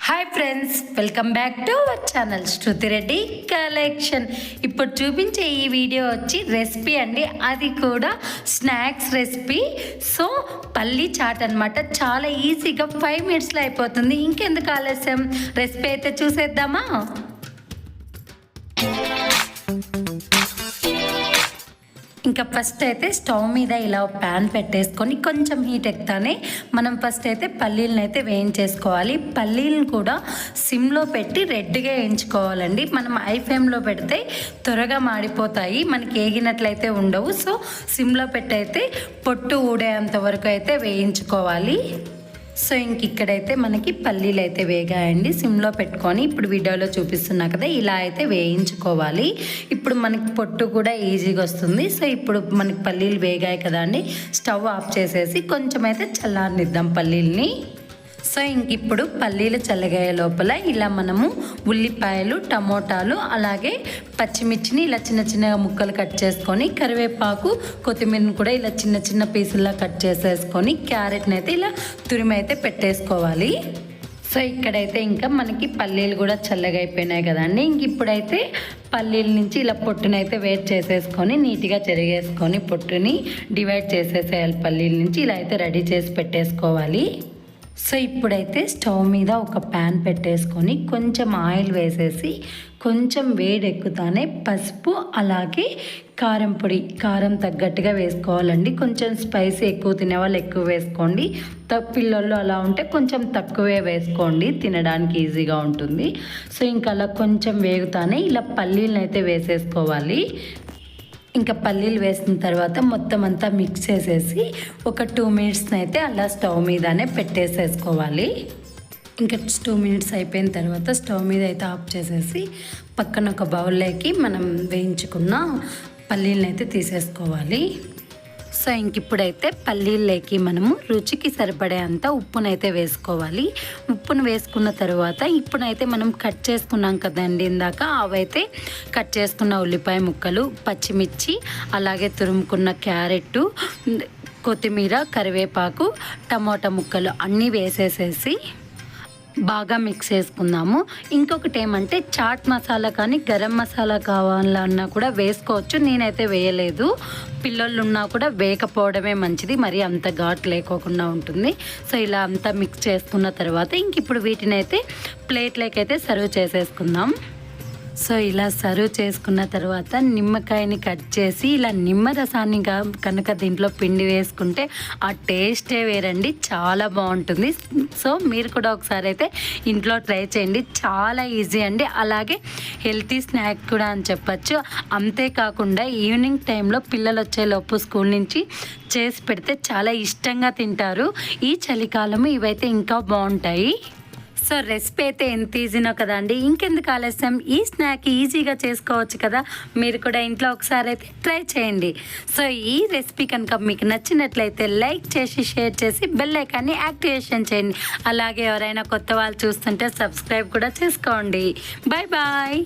Hi friends, welcome back to our channel Shruti Reddy collection. ఇప్పుడు చూపించే ఈ వీడియో వచ్చి రెసిపీ అండి, అది కూడా స్నాక్స్ రెసిపీ. సో పల్లీ చాట్ అనమాట. చాలా ఈజీగా 5 minutesలో అయిపోతుంది. ఇంకెందుకు ఆలస్యం, రెసిపీ అయితే చూసేద్దామా. ఇంకా ఫస్ట్ అయితే స్టవ్ మీద ఇలా ప్యాన్ పెట్టేసుకొని కొంచెం హీట్ ఎక్కుతానే మనం ఫస్ట్ అయితే పల్లీలను అయితే వేయించేసుకోవాలి. పల్లీలను కూడా సిమ్లో పెట్టి రెడ్గా వేయించుకోవాలండి. మనం హై ఫ్లేమ్లో పెడితే త్వరగా మాడిపోతాయి, మనకి ఏగినట్లయితే ఉండవు. సో సిమ్లో పెట్టి అయితే పొట్టు ఊడేంత వరకు అయితే వేయించుకోవాలి. సో ఇక్కడైతే మనకి పల్లీలు అయితే వేగాయండి. సిమ్లో పెట్టుకొని ఇప్పుడు వీడియోలో చూపిస్తున్నా కదా, ఇలా అయితే వేయించుకోవాలి. ఇప్పుడు మనకి పొట్టు కూడా ఈజీగా వస్తుంది. సో ఇప్పుడు మనకి పల్లీలు వేగాయి కదా అండి, స్టవ్ ఆఫ్ చేసేసి కొంచెం అయితే చల్లారనిద్దాం పల్లీల్ని. సో ఇప్పుడు పల్లీలు చల్లగాయ లోపల ఇలా మనము ఉల్లిపాయలు, టమోటాలు, అలాగే పచ్చిమిర్చిని ఇలా చిన్న చిన్నగా ముక్కలు కట్ చేసుకొని, కరివేపాకు, కొత్తిమీరని కూడా ఇలా చిన్న చిన్న పీసుల్లా కట్ చేసేసుకొని, క్యారెట్ని అయితే ఇలా తురిమి అయితే పెట్టేసుకోవాలి. సో ఇక్కడైతే ఇంకా మనకి పల్లీలు కూడా చల్లగా అయిపోయినాయి కదండి. ఇప్పుడైతే పల్లీల నుంచి ఇలా పొట్టునైతే వేడి చేసేసుకొని నీట్గా చెరిగేసుకొని పొట్టుని డివైడ్ చేసేసేయాలి. పల్లీల నుంచి ఇలా అయితే రెడీ చేసి పెట్టేసుకోవాలి. సో ఇప్పుడైతే స్టవ్ మీద ఒక ప్యాన్ పెట్టేసుకొని కొంచెం ఆయిల్ వేసేసి, కొంచెం వేడి ఎక్కుతానే పసుపు, అలాగే కారం పొడి, కారం తగ్గట్టుగా వేసుకోవాలండి. కొంచెం స్పైసీ ఎక్కువ తినేవాళ్ళు ఎక్కువ వేసుకోండి, పిల్లలు అలా ఉంటే కొంచెం తక్కువే వేసుకోండి, తినడానికి ఈజీగా ఉంటుంది. సో అలా కొంచెం వేగుతానే ఇలా పల్లీలను అయితే వేసేసుకోవాలి. ఇంకా పల్లీలు వేసిన తర్వాత మొత్తం అంతా మిక్స్ చేసేసి ఒక 2 minutes అయితే అలా స్టవ్ మీదనే పెట్టేసేసుకోవాలి. ఇంకా 2 minutes అయిపోయిన తర్వాత స్టవ్ మీద అయితే ఆఫ్ చేసేసి పక్కన ఒక బౌల్లోకి మనం వేయించుకున్న పల్లీలను అయితే తీసేసుకోవాలి. సో ఇప్పుడైతే పల్లీల్లోకి మనము రుచికి సరిపడే అంత ఉప్పునైతే వేసుకోవాలి. ఉప్పును వేసుకున్న తర్వాత ఇప్పుడైతే మనం కట్ చేసుకున్నాం కదండి ఇందాక, అవైతే కట్ చేసుకున్న ఉల్లిపాయ ముక్కలు, పచ్చిమిర్చి, అలాగే తురుముకున్న క్యారెట్, కొత్తిమీర, కరివేపాకు, టమోటా ముక్కలు అన్నీ వేసేసేసి బాగా మిక్స్ చేసుకుందాము. ఇంకొకటి ఏమంటే చాట్ మసాలా కానీ గరం మసాలా కావాలన్నా కూడా వేసుకోవచ్చు. నేనైతే వేయలేదు, పిల్లలు ఉన్నా కూడా వేయకపోవడమే మంచిది, మరి అంత ఘాట్ లేకోకుండా ఉంటుంది. సో ఇలా అంతా మిక్స్ చేసుకున్న తర్వాత ఇప్పుడు వీటిని అయితే ప్లేట్లోకి అయితే సర్వ్ చేసేసుకుందాం. సో ఇలా సర్వ్ చేసుకున్న తర్వాత నిమ్మకాయని కట్ చేసి ఇలా నిమ్మరసాన్ని కనుక దీంట్లో పిండి వేసుకుంటే ఆ టేస్టే వేరండి, చాలా బాగుంటుంది. సో మీరు కూడా ఒకసారి అయితే ఇంట్లో ట్రై చేయండి, చాలా ఈజీ అండి, అలాగే హెల్తీ స్నాక్ కూడా అని చెప్పచ్చు. అంతేకాకుండా ఈవినింగ్ టైంలో పిల్లలు వచ్చేలోపు స్కూల్ నుంచి చేసి పెడితే చాలా ఇష్టంగా తింటారు. ఈ చలికాలము ఇవైతే ఇంకా బాగుంటాయి. సో రెసిపీ అయితే ఎంత ఈజీనో కదా అండి, ఇంకెందుకు ఆలస్యం, ఈ స్నాక్ ఈజీగా చేసుకోవచ్చు కదా. మీరు కూడా ఇంట్లో ఒకసారి అయితే ట్రై చేయండి. సో ఈ రెసిపీ కనుక మీకు నచ్చినట్లయితే లైక్ చేసి, షేర్ చేసి, బెల్ ఐకాన్ని యాక్టివేషన్ చేయండి. అలాగే ఎవరైనా కొత్త వాళ్ళు చూస్తుంటే సబ్స్క్రైబ్ కూడా చేసుకోండి. Bye bye.